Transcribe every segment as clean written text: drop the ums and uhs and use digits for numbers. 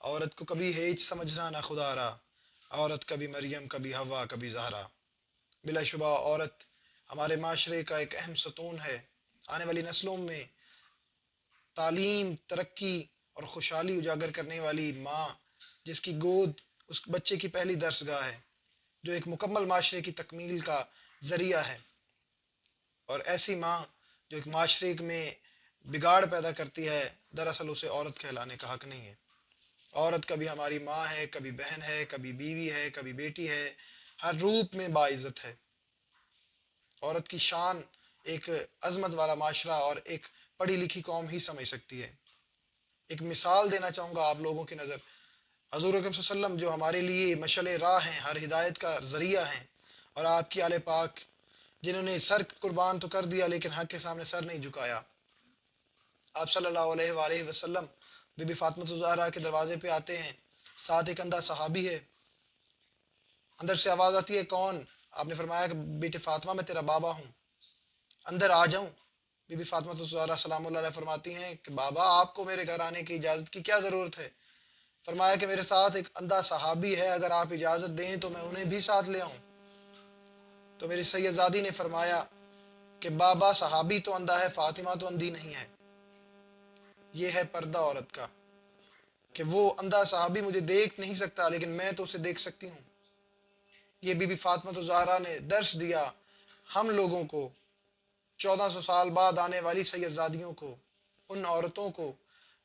عورت کو کبھی ہیج سمجھنا نہ خدا را، عورت کبھی مریم کبھی حوا کبھی زہرا۔ بلا شبہ عورت ہمارے معاشرے کا ایک اہم ستون ہے۔ آنے والی نسلوں میں تعلیم، ترقی اور خوشحالی اجاگر کرنے والی ماں، جس کی گود اس بچے کی پہلی درسگاہ ہے، جو ایک مکمل معاشرے کی تکمیل کا ذریعہ ہے، اور ایسی ماں جو ایک معاشرے میں بگاڑ پیدا کرتی ہے، دراصل اسے عورت کہلانے کا حق نہیں ہے۔ عورت کبھی ہماری ماں ہے، کبھی بہن ہے، کبھی بیوی ہے، کبھی بیٹی ہے، ہر روپ میں باعزت ہے۔ عورت کی شان ایک عظمت والا معاشرہ اور ایک پڑھی لکھی قوم ہی سمجھ سکتی ہے۔ ایک مثال دینا چاہوں گا آپ لوگوں کی نظر، حضور اکرم صلی اللہ علیہ وسلم جو ہمارے لیے مشعل راہ ہیں، ہر ہدایت کا ذریعہ ہیں، اور آپ کی آل پاک جنہوں نے سر قربان تو کر دیا لیکن حق کے سامنے سر نہیں جھکایا۔ آپ صلی اللہ علیہ وآلہ وسلم بی بی فاطمہ الزہرا کے دروازے پہ آتے ہیں، ساتھ ایک اندھا صحابی ہے۔ اندر سے آواز آتی ہے، کون؟ آپ نے فرمایا کہ بیٹے فاطمہ میں تیرا بابا ہوں، اندر آ جاؤں؟ بی بی فاطمہ الزہرا سلام اللہ علیہ فرماتی ہیں کہ بابا آپ کو میرے گھر آنے کی اجازت کی کیا ضرورت ہے؟ فرمایا کہ میرے ساتھ ایک اندھا صحابی ہے، اگر آپ اجازت دیں تو میں انہیں بھی ساتھ لے آؤں۔ تو میری سیدزادی نے فرمایا کہ بابا صحابی تو اندھا ہے، فاطمہ تو اندھی نہیں ہے۔ یہ ہے پردہ عورت کا، کہ وہ اندھا صحابی مجھے دیکھ نہیں سکتا لیکن میں تو اسے دیکھ سکتی ہوں۔ یہ بی بی فاطمہ الزہرا نے درس دیا ہم لوگوں کو، 1400 سال بعد آنے والی سیدزادیوں کو، ان عورتوں کو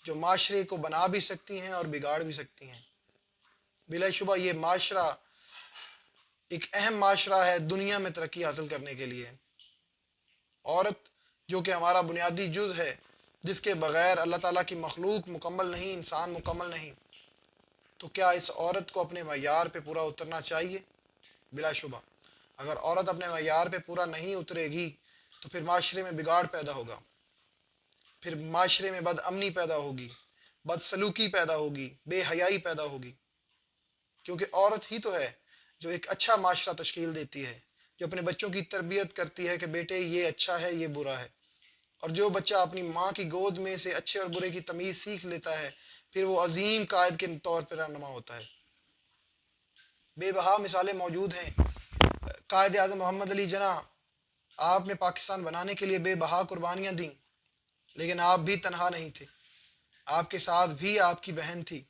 جو معاشرے کو بنا بھی سکتی ہیں اور بگاڑ بھی سکتی ہیں۔ بلا شبہ یہ معاشرہ ایک اہم معاشرہ ہے دنیا میں ترقی حاصل کرنے کے لیے۔ عورت جو کہ ہمارا بنیادی جز ہے، جس کے بغیر اللہ تعالیٰ کی مخلوق مکمل نہیں، انسان مکمل نہیں، تو کیا اس عورت کو اپنے معیار پہ پورا اترنا چاہیے؟ بلا شبہ اگر عورت اپنے معیار پہ پورا نہیں اترے گی تو پھر معاشرے میں بگاڑ پیدا ہوگا، پھر معاشرے میں بد امنی پیدا ہوگی، بد سلوکی پیدا ہوگی، بے حیائی پیدا ہوگی، کیونکہ عورت ہی تو ہے جو ایک اچھا معاشرہ تشکیل دیتی ہے، جو اپنے بچوں کی تربیت کرتی ہے کہ بیٹے یہ اچھا ہے یہ برا ہے، اور جو بچہ اپنی ماں کی گود میں سے اچھے اور برے کی تمیز سیکھ لیتا ہے پھر وہ عظیم قائد کے طور پر رہنما ہوتا ہے۔ بے بہا مثالیں موجود ہیں۔ قائد اعظم محمد علی جناح، آپ نے پاکستان بنانے کے لیے بے بہا قربانیاں دیں، لیکن آپ بھی تنہا نہیں تھے، آپ کے ساتھ بھی آپ کی بہن تھی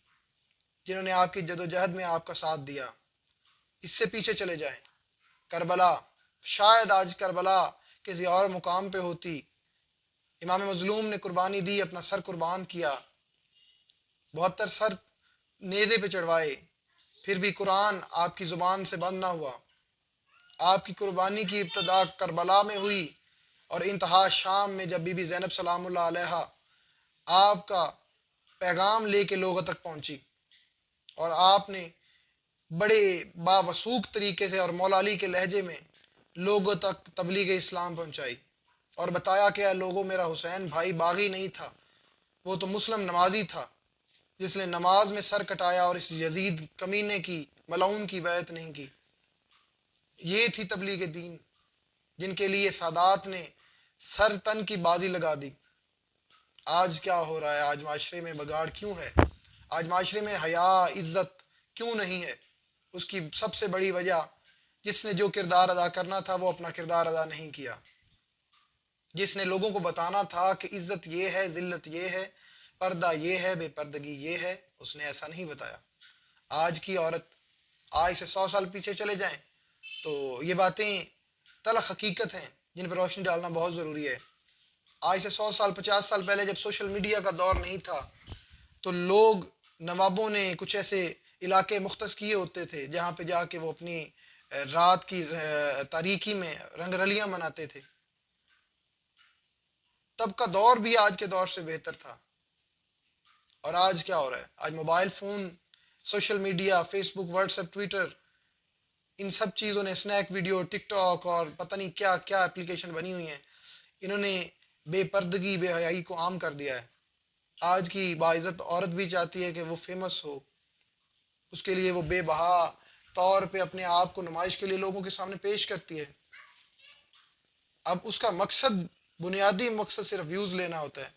جنہوں نے آپ کی جدوجہد میں آپ کا ساتھ دیا۔ اس سے پیچھے چلے جائیں، کربلا، شاید آج کربلا کسی اور مقام پہ ہوتی، امام مظلوم نے قربانی دی، اپنا سر قربان کیا، 72 سر نیزے پہ چڑھوائے، پھر بھی قرآن آپ کی زبان سے بند نہ ہوا۔ آپ کی قربانی کی ابتدا کربلا میں ہوئی اور انتہا شام میں، جب بی بی زینب سلام اللہ علیہا آپ کا پیغام لے کے لوگوں تک پہنچی، اور آپ نے بڑے باوثوق طریقے سے اور مولا علی کے لہجے میں لوگوں تک تبلیغ اسلام پہنچائی، اور بتایا کہ اے لوگوں، میرا حسین بھائی باغی نہیں تھا، وہ تو مسلم نمازی تھا جس نے نماز میں سر کٹایا اور اس یزید کمینے کی، ملعون کی بیعت نہیں کی۔ یہ تھی تبلیغ دین جن کے لیے سادات نے سر تن کی بازی لگا دی۔ آج کیا ہو رہا ہے؟ آج معاشرے میں بگاڑ کیوں ہے؟ آج معاشرے میں حیا، عزت کیوں نہیں ہے؟ اس کی سب سے بڑی وجہ، جس نے جو کردار ادا کرنا تھا وہ اپنا کردار ادا نہیں کیا۔ جس نے لوگوں کو بتانا تھا کہ عزت یہ ہے، ذلت یہ ہے، پردہ یہ ہے، بے پردگی یہ ہے، اس نے ایسا نہیں بتایا۔ آج کی عورت، آج سے 100 سال پیچھے چلے جائیں تو یہ باتیں تلخ حقیقت ہیں جن پر روشنی ڈالنا بہت ضروری ہے۔ آج سے 100 سال 50 سال پہلے جب سوشل میڈیا کا دور نہیں تھا تو لوگ، نوابوں نے کچھ ایسے علاقے مختص کیے ہوتے تھے جہاں پہ جا کے وہ اپنی رات کی تاریکی میں رنگ رلیاں مناتے تھے۔ تب کا دور بھی آج کے دور سے بہتر تھا، اور آج کیا ہو رہا ہے؟ آج mobile phone, social media, Facebook, WhatsApp, Twitter, ان سب چیزوں نے، اسنیک ویڈیو، ٹک ٹاک اور پتہ نہیں کیا کیا اپلیکیشن بنی ہوئی ہیں، انہوں نے بے پردگی، بے حیائی کو عام کر دیا ہے۔ آج کی باعزت عورت بھی چاہتی ہے کہ وہ فیمس ہو، اس کے لیے وہ بے بہا طور پہ اپنے آپ کو نمائش کے لیے لوگوں کے سامنے پیش کرتی ہے۔ اب اس کا مقصد، بنیادی مقصد صرف ویوز لینا ہوتا ہے۔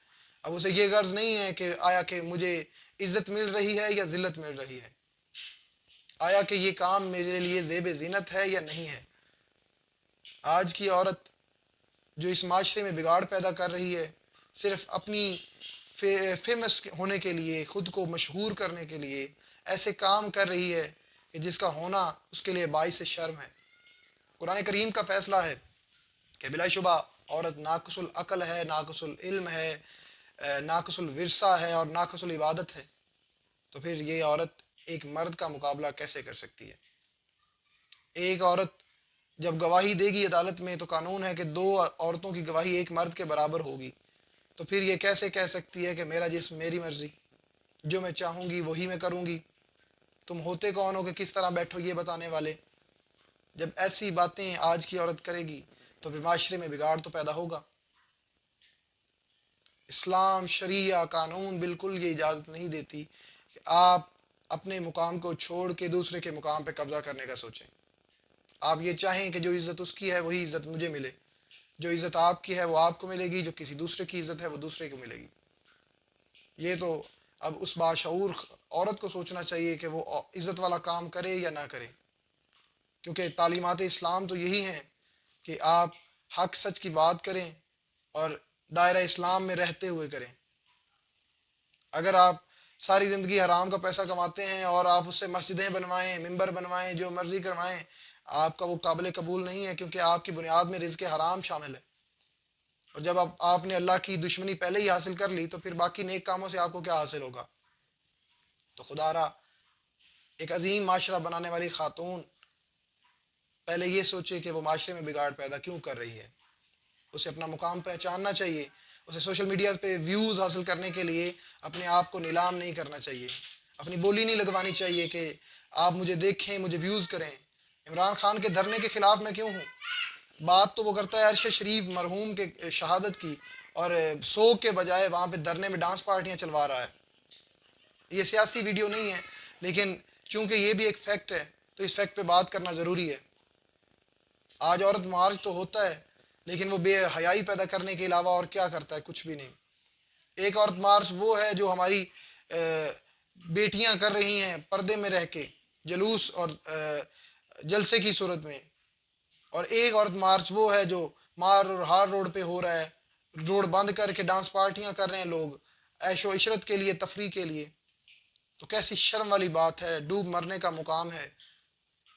اب اسے یہ غرض نہیں ہے کہ آیا کہ مجھے عزت مل رہی ہے یا ذلت مل رہی ہے؟ آیا کہ یہ کام میرے لیے زیب زینت ہے یا نہیں ہے؟ آج کی عورت جو اس معاشرے میں بگاڑ پیدا کر رہی ہے، صرف اپنی فیمس ہونے کے لیے، خود کو مشہور کرنے کے لیے ایسے کام کر رہی ہے کہ جس کا ہونا اس کے لیے باعث شرم ہے۔ قرآن کریم کا فیصلہ ہے کہ بلا شبہ عورت ناقص العقل ہے، ناقص العلم ہے، ناقص الورثہ ہے اور ناقص العبادت ہے۔ تو پھر یہ عورت ایک مرد کا مقابلہ کیسے کر سکتی ہے؟ ایک عورت جب گواہی دے گی عدالت میں تو قانون ہے کہ 2 عورتوں کی گواہی ایک مرد کے برابر ہوگی۔ تو پھر یہ کیسے کہہ سکتی ہے کہ میرا جسم میری مرضی، جو میں چاہوں گی وہی میں کروں گی؟ تم ہوتے کون ہو کہ کس طرح بیٹھو یہ بتانے والے؟ جب ایسی باتیں آج کی عورت کرے گی تو پھر معاشرے میں بگاڑ تو پیدا ہوگا۔ اسلام، شریعہ، قانون بالکل یہ اجازت نہیں دیتی کہ آپ اپنے مقام کو چھوڑ کے دوسرے کے مقام پہ قبضہ کرنے کا سوچیں۔ آپ یہ چاہیں کہ جو عزت اس کی ہے وہی عزت مجھے ملے، جو عزت آپ کی ہے وہ آپ کو ملے گی، جو کسی دوسرے کی عزت ہے وہ دوسرے کو ملے گی۔ یہ تو اب اس باشعور عورت کو سوچنا چاہیے کہ وہ عزت والا کام کرے یا نہ کرے، کیونکہ تعلیمات اسلام تو یہی ہیں کہ آپ حق سچ کی بات کریں اور دائرہ اسلام میں رہتے ہوئے کریں۔ اگر آپ ساری زندگی حرام کا پیسہ کماتے ہیں اور آپ اس سے مسجدیں بنوائیں، ممبر بنوائیں، جو مرضی کروائیں، آپ کا وہ قابل قبول نہیں ہے، کیونکہ آپ کی بنیاد میں رزق حرام شامل ہے۔ اور جب آپ نے اللہ کی دشمنی پہلے ہی حاصل کر لی تو پھر باقی نیک کاموں سے آپ کو کیا حاصل ہوگا؟ تو خدا را ایک عظیم معاشرہ بنانے والی خاتون پہلے یہ سوچے کہ وہ معاشرے میں بگاڑ پیدا کیوں کر رہی ہے۔ اسے اپنا مقام پہچاننا چاہیے۔ اسے سوشل میڈیا پہ ویوز حاصل کرنے کے لیے اپنے آپ کو نیلام نہیں کرنا چاہیے، اپنی بولی نہیں لگوانی چاہیے کہ آپ مجھے دیکھیں، مجھے ویوز کریں۔ عمران خان کے دھرنے کے خلاف میں کیوں ہوں؟ بات تو وہ کرتا ہے عرش شریف مرحوم کے شہادت کی، اور سوگ کے بجائے وہاں پہ دھرنے میں ڈانس پارٹیاں چلوا رہا ہے۔ یہ سیاسی ویڈیو نہیں ہے، لیکن چونکہ یہ بھی ایک فیکٹ ہے تو اس فیکٹ پہ بات کرنا ضروری ہے۔ آج عورت مارچ تو ہوتا ہے لیکن وہ بے حیائی پیدا کرنے کے علاوہ اور کیا کرتا ہے؟ کچھ بھی نہیں۔ ایک عورت مارچ وہ ہے جو ہماری بیٹیاں کر رہی ہیں پردے میں رہ کے، جلوس اور جلسے کی صورت میں، اور ایک عورت مارچ وہ ہے جو مار اور ہار روڈ پہ ہو رہا ہے، روڈ بند کر کے ڈانس پارٹیاں کر رہے ہیں لوگ عیش و عشرت کے لیے، تفریح کے لیے۔ تو کیسی شرم والی بات ہے، ڈوب مرنے کا مقام ہے۔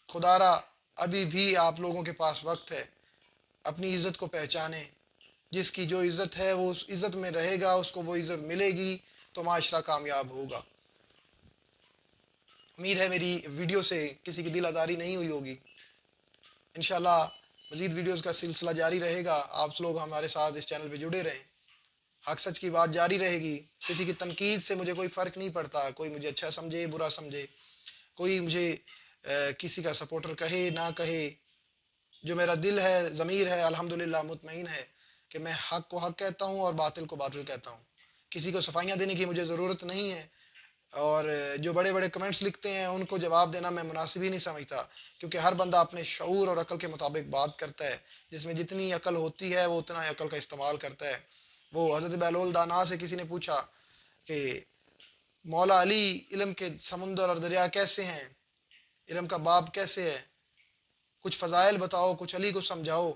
خدا را ابھی بھی آپ لوگوں کے پاس وقت ہے، اپنی عزت کو پہچانیں۔ جس کی جو عزت ہے وہ اس عزت میں رہے گا، اس کو وہ عزت ملے گی تو معاشرہ کامیاب ہوگا۔ امید ہے میری ویڈیو سے کسی کی دل آزاری نہیں ہوئی ہوگی۔ انشاءاللہ مزید ویڈیوز کا سلسلہ جاری رہے گا، آپ لوگ ہمارے ساتھ اس چینل پہ جڑے رہیں، حق سچ کی بات جاری رہے گی۔ کسی کی تنقید سے مجھے کوئی فرق نہیں پڑتا، کوئی مجھے اچھا سمجھے برا سمجھے، کوئی مجھے کسی کا سپورٹر کہے نہ کہے، جو میرا دل ہے، ضمیر ہے، الحمدللہ مطمئن ہے کہ میں حق کو حق کہتا ہوں اور باطل کو باطل کہتا ہوں۔ کسی کو صفائیاں دینے کی مجھے ضرورت نہیں ہے، اور جو بڑے بڑے کمنٹس لکھتے ہیں ان کو جواب دینا میں مناسب ہی نہیں سمجھتا، کیونکہ ہر بندہ اپنے شعور اور عقل کے مطابق بات کرتا ہے۔ جس میں جتنی عقل ہوتی ہے وہ اتنا ہی عقل کا استعمال کرتا ہے۔ وہ حضرت بہلول دانا سے کسی نے پوچھا کہ مولا علی علم کے سمندر اور دریا کیسے ہیں، علم کا باب کیسے ہے، کچھ فضائل بتاؤ، کچھ علی کو سمجھاؤ۔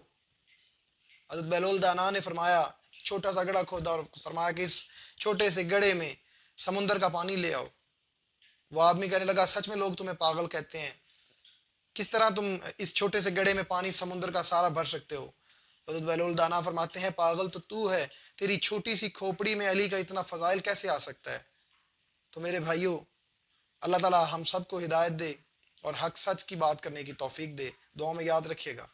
حضرت بہلول دانا نے فرمایا، چھوٹا سا گڑھا کھودا اور فرمایا کہ اس چھوٹے سے گڑھے میں سمندر کا پانی لے آؤ۔ وہ آدمی کہنے لگا، سچ میں لوگ تمہیں پاگل کہتے ہیں، کس طرح تم اس چھوٹے سے گڑھے میں پانی سمندر کا سارا بھر سکتے ہو؟ حضرت بہلول دانا فرماتے ہیں، پاگل تو ہے، تیری چھوٹی سی کھوپڑی میں علی کا اتنا فضائل کیسے آ سکتا ہے؟ تو میرے بھائیوں، اللہ تعالی ہم سب کو ہدایت دے اور حق سچ کی بات کرنے کی توفیق دے۔ دعاؤں میں یاد رکھیے گا۔